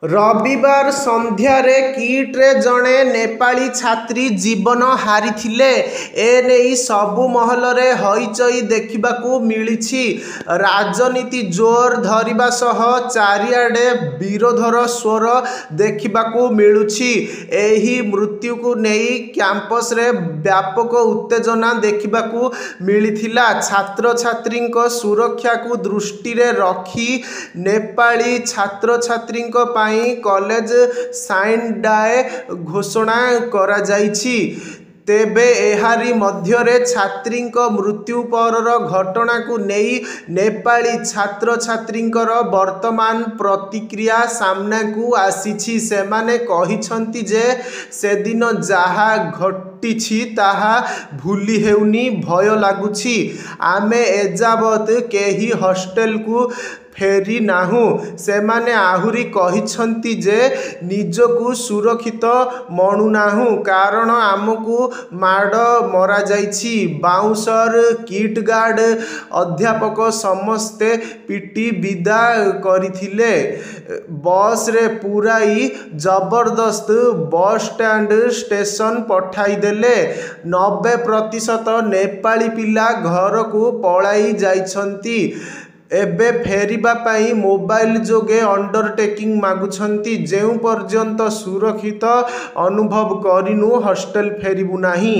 रविवार संध्यार किट्रे जड़े नेपाली छात्री जीवन हारिथिले। एने सबु महलरे हईचई देखा मिली। राजनीति जोर धरिबा सह चारिआडे विरोधर स्वर देखा मिलुछि। एही मृत्यु को नहीं कैंपस रे व्यापक उत्तेजना देखा मिलिथिला। छात्र छात्री सुरक्षा को दृष्टि रे रखी नेपाली छात्र छात्री कॉलेज साइन डाए घोषणा करा जाइछि। तेबे एहारी मध्यरे छात्री मृत्यु परर घटना को नहीं नेपाली छात्र छात्री वर्तमान प्रतिक्रिया सामना को आसीछि। सेमाने कहिछंती जे सेदिन जहा घटिछि ताहा भूली हेउनी, भय लागुछि। आमे एजावत केही हॉस्टेल को फेरी नाहु। सेमाने आहुरी कहिछंती जे निजकु सुरक्षित मणुनाहु, कारण आमको माड़ मरा जाइछि। बाउंसर, किट गार्ड, अध्यापक समस्ते पिटी विदा करिथिले। बस रे पुराई जबरदस्त बस स्टैंड स्टेशन पठाई देले। 90% नेपाली पिला घर को पलाई जाइछंती। एबे फेरिबा पाई मोबाइल जोगे अंडरटेकिंग मागुछंती। जेउ पर्यंत सुरक्षित अनुभव करिनु हॉस्टेल फेरिबु नाही।